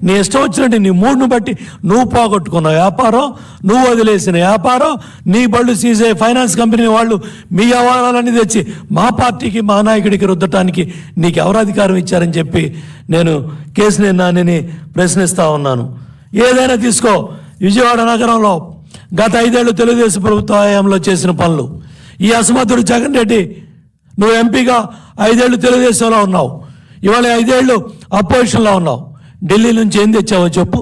నీ ఇష్టం వచ్చినట్టు నీ మూడ్ను బట్టి నువ్వు పోగొట్టుకున్న వ్యాపారం, నువ్వు వదిలేసిన వ్యాపారం, నీ బళ్ళు సీజే ఫైనాన్స్ కంపెనీ వాళ్ళు మీ వ్యవహారాలన్నీ తెచ్చి మా పార్టీకి మా నాయకుడికి రుద్దటానికి నీకు ఎవరు అధికారం ఇచ్చారని చెప్పి నేను కేసినేని నానిని ప్రశ్నిస్తూ ఉన్నాను. ఏదైనా తీసుకో, విజయవాడ నగరంలో గత 5 ఏళ్ళు తెలుగుదేశం ప్రభుత్వ హయాంలో చేసిన పనులు. ఈ అసమర్థుడు జగన్ రెడ్డి, నువ్వు ఎంపీగా 5 ఏళ్ళు తెలుగుదేశంలో ఉన్నావు, ఇవాళ 5 ఏళ్ళు అపోజిషన్లో ఉన్నావు. ఢిల్లీ నుంచి ఏం తెచ్చావో చెప్పు.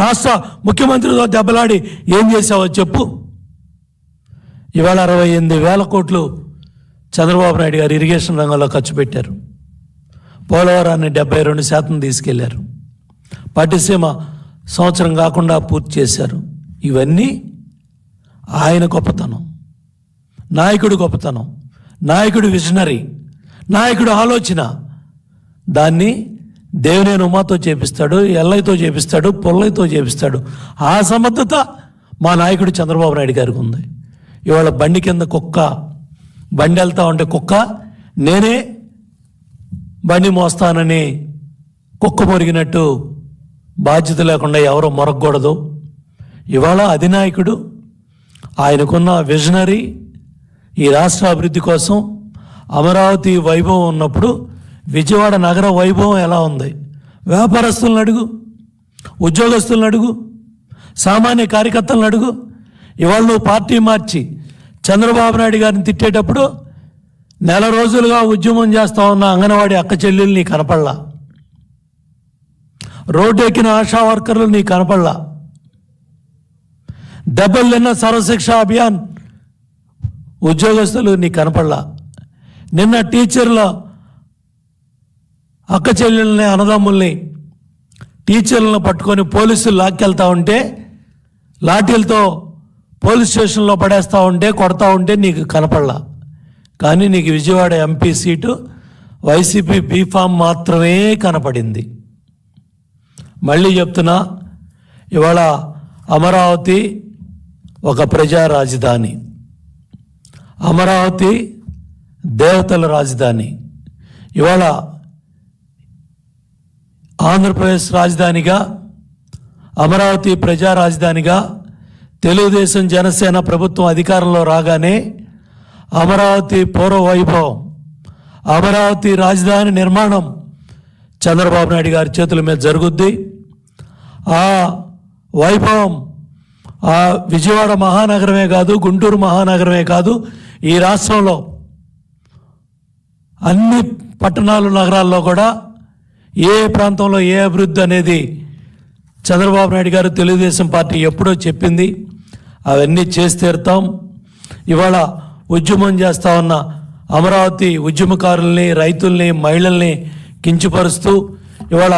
రాష్ట్ర ముఖ్యమంత్రితో దెబ్బలాడి ఏం చేసావో చెప్పు. ఇవాళ 68,000 కోట్లు చంద్రబాబు నాయుడు గారు ఇరిగేషన్ రంగంలో ఖర్చు పెట్టారు. పోలవరాన్ని 72% తీసుకెళ్లారు. పట్టిసీమ సంవత్సరం కాకుండా పూర్తి చేశారు. ఇవన్నీ ఆయన గొప్పతనం, నాయకుడు గొప్పతనం, నాయకుడు విజనరీ, నాయకుడు ఆలోచన. దాన్ని దేవినేని ఉమాతో చేపిస్తాడు, ఎల్లయ్యతో చేపిస్తాడు, పొల్లయ్యతో చేపిస్తాడు. ఆ సమర్థత మా నాయకుడు చంద్రబాబు నాయుడు గారికి ఉంది. ఇవాళ బండి కింద కుక్క, బండి వెళ్తా ఉంటే కుక్క నేనే బండి మోస్తానని కుక్క మొరిగినట్టు బాధ్యత లేకుండా ఎవరో మొరగకూడదు. ఇవాళ అధినాయకుడు, ఆయనకున్న విజనరీ, ఈ రాష్ట్ర అభివృద్ధి కోసం అమరావతి వైభవం ఉన్నప్పుడు విజయవాడ నగర వైభవం ఎలా ఉంది? వ్యాపారస్తులను అడుగు, ఉద్యోగస్తులను అడుగు, సామాన్య కార్యకర్తలను అడుగు. ఇవాళ నువ్వు పార్టీ మార్చి చంద్రబాబు నాయుడు గారిని తిట్టేటప్పుడు 4 రోజులుగా ఉద్యమం చేస్తా ఉన్న అంగన్వాడీ అక్క చెల్లెలు నీ కనపడలా, రోడ్డు ఎక్కిన ఆశా వర్కర్లు నీ కనపడలా, దెబ్బలు తిన్న సర్వశిక్ష అభియాన్ ఉద్యోగస్తులు నీ కనపడలా. నిన్న టీచర్ల అక్క చెల్లెల్ని, అన్నదమ్ముల్ని, టీచర్లను పట్టుకొని పోలీసులు లాక్కెళ్తా ఉంటే, లాఠీలతో పోలీస్ స్టేషన్లో పడేస్తూ ఉంటే, కొడతా ఉంటే నీకు కనపడలా. కానీ నీకు Vijayawada MP seat YCP B form మాత్రమే కనపడింది. మళ్ళీ చెప్తున్నా, ఇవాళ అమరావతి ఒక ప్రజా రాజధాని, అమరావతి దేవతల రాజధాని. ఇవాళ ఆంధ్రప్రదేశ్ రాజధానిగా, అమరావతి ప్రజా రాజధానిగా తెలుగుదేశం జనసేన ప్రభుత్వం అధికారంలో రాగానే అమరావతి పూర్వ వైభవం, అమరావతి రాజధాని నిర్మాణం చంద్రబాబు నాయుడు గారి చేతుల మీద జరుగుద్ది. ఆ వైభవం ఆ విజయవాడ మహానగరమే కాదు, గుంటూరు మహానగరమే కాదు, ఈ రాష్ట్రంలో అన్ని పట్టణాలు, నగరాల్లో కూడా ఏ ప్రాంతంలో ఏ అభివృద్ధి అనేది చంద్రబాబు నాయుడు గారు, తెలుగుదేశం పార్టీ ఎప్పుడో చెప్పింది. అవన్నీ చేసి తీరుతాం. ఇవాళ ఉద్యమం చేస్తూ ఉన్న అమరావతి ఉద్యమకారుల్ని, రైతుల్ని, మహిళల్ని కించపరుస్తూ ఇవాళ